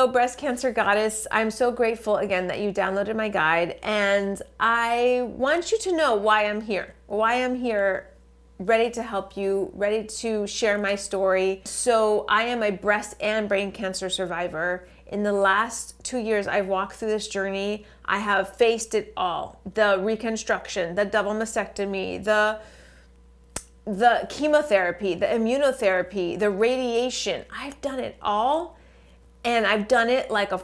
Hello, Breast Cancer Goddess. I'm so grateful again that you downloaded my guide, and I want you to know why I'm here. Why I'm here, ready to help you, ready to share my story. So I am a breast and brain cancer survivor. In the last 2 years, I've walked through this journey. I have faced it all. The reconstruction, the double mastectomy, the chemotherapy, the immunotherapy, the radiation. I've done it all. And I've done it like a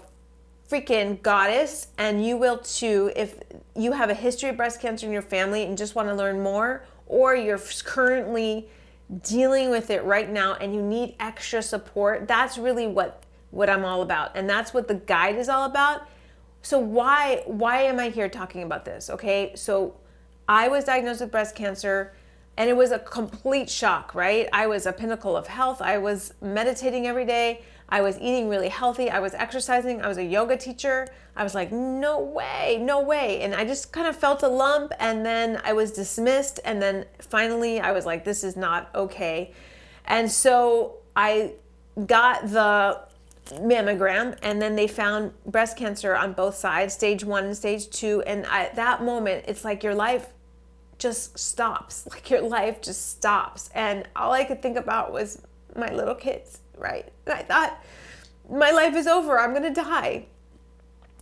freaking goddess, and you will too if you have a history of breast cancer in your family and just want to learn more, or you're currently dealing with it right now and you need extra support. That's really what I'm all about, and that's what the guide is all about. So why am I here talking about this? Okay, so I was diagnosed with breast cancer, and it was a complete shock, right? I was a pinnacle of health. I was meditating every day. I was eating really healthy. I was exercising. I was a yoga teacher. I was like, no way, no way. And I just kind of felt a lump, and then I was dismissed. And then finally I was like, this is not okay. And so I got the mammogram, and then they found breast cancer on both sides, stage 1 and stage 2. And at that moment, it's like your life just stops. Like your life just stops. And all I could think about was my little kids, right? And I thought, my life is over. I'm going to die.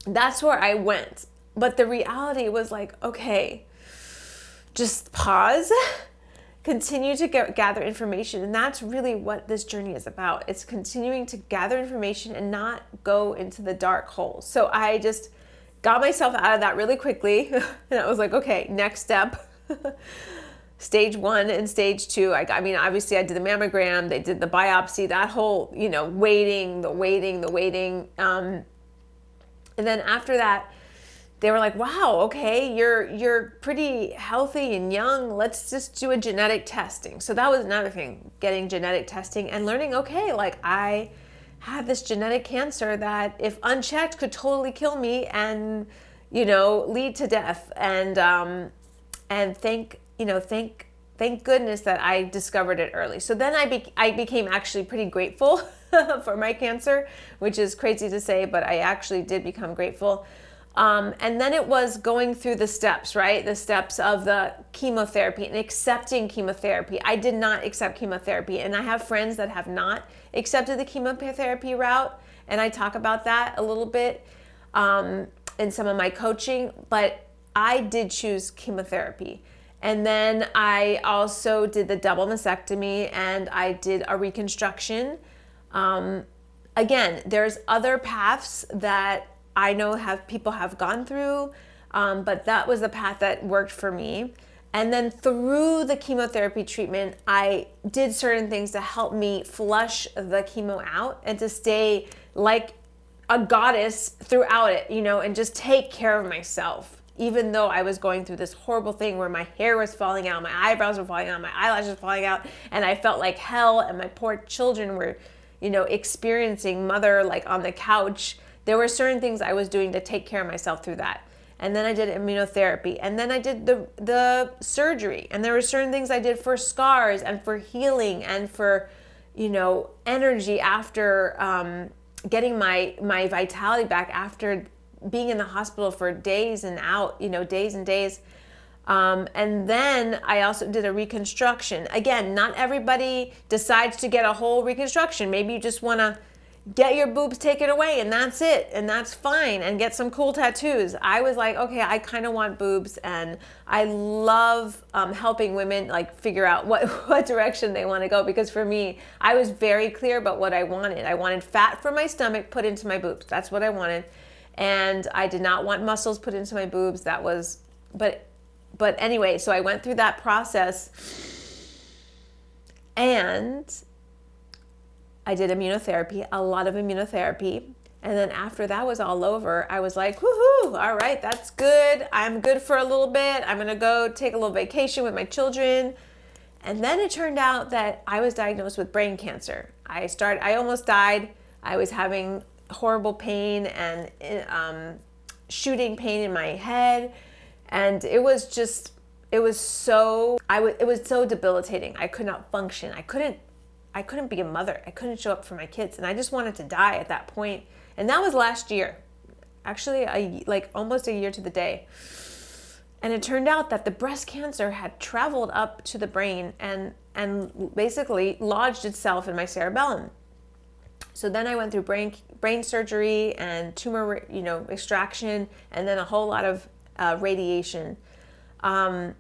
That's where I went. But the reality was like, okay, just pause, continue to gather information. And that's really what this journey is about. It's continuing to gather information and not go into the dark hole. So I just got myself out of that really quickly. And I was like, okay, next step. Stage 1 and stage 2. I mean, obviously I did the mammogram, they did the biopsy, that whole, waiting. And then after that, they were like, wow, okay, you're pretty healthy and young. Let's just do a genetic testing. So that was another thing, getting genetic testing and learning, okay, like I had this genetic cancer that if unchecked could totally kill me and, lead to death. And thank goodness that I discovered it early. So then I became actually pretty grateful for my cancer, which is crazy to say, but I actually did become grateful. And then it was going through the steps, right? The steps of the chemotherapy and accepting chemotherapy. I did not accept chemotherapy, and I have friends that have not accepted the chemotherapy route, and I talk about that a little bit in some of my coaching, but I did choose chemotherapy. And then I also did the double mastectomy, and I did a reconstruction. Again, there's other paths that I know people have gone through, but that was the path that worked for me. And then through the chemotherapy treatment, I did certain things to help me flush the chemo out and to stay like a goddess throughout it, and just take care of myself. Even though I was going through this horrible thing where my hair was falling out, my eyebrows were falling out, my eyelashes were falling out, and I felt like hell, and my poor children were, experiencing mother like on the couch. There were certain things I was doing to take care of myself through that. And then I did immunotherapy, and then I did the surgery, and there were certain things I did for scars and for healing and for, energy after getting my vitality back after being in the hospital for days and days and days. And then I also did a reconstruction. Again, not everybody decides to get a whole reconstruction. Maybe you just want to get your boobs taken away and that's it. And that's fine. And get some cool tattoos. I was like, okay, I kind of want boobs. And I love helping women like figure out what direction they want to go. Because for me, I was very clear about what I wanted. I wanted fat from my stomach put into my boobs. That's what I wanted. And I did not want muscles put into my boobs. But anyway, so I went through that process, and I did immunotherapy, a lot of immunotherapy. And then after that was all over, I was like, woohoo, all right, that's good. I'm good for a little bit. I'm going to go take a little vacation with my children. And then it turned out that I was diagnosed with brain cancer. I almost died. I was having horrible pain and shooting pain in my head, and it was so debilitating. I could not function. I couldn't be a mother. I couldn't show up for my kids, and I just wanted to die at that point. And that was last year. Actually, like almost a year to the day. And it turned out that the breast cancer had traveled up to the brain and basically lodged itself in my cerebellum. So then I went through brain surgery and tumor, extraction, and then a whole lot of radiation. And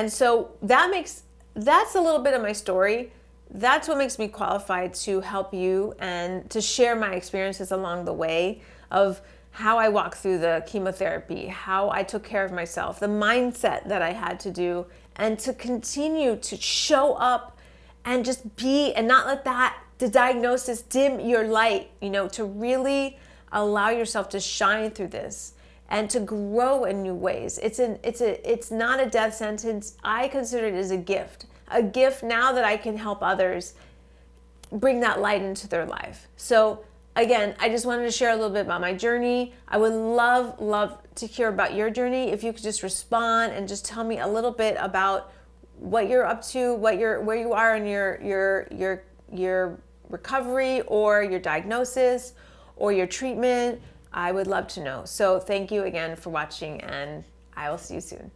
so that's a little bit of my story. That's what makes me qualified to help you and to share my experiences along the way of how I walked through the chemotherapy, how I took care of myself, the mindset that I had to do, and to continue to show up and just be, and not let the diagnosis dim your light, to really allow yourself to shine through this and to grow in new ways. It's not a death sentence. I consider it as a gift now that I can help others bring that light into their life. So again, I just wanted to share a little bit about my journey. I would love to hear about your journey. If you could just respond and just tell me a little bit about what you're up to, where you are in your recovery or your diagnosis or your treatment. I would love to know. So thank you again for watching, and I will see you soon.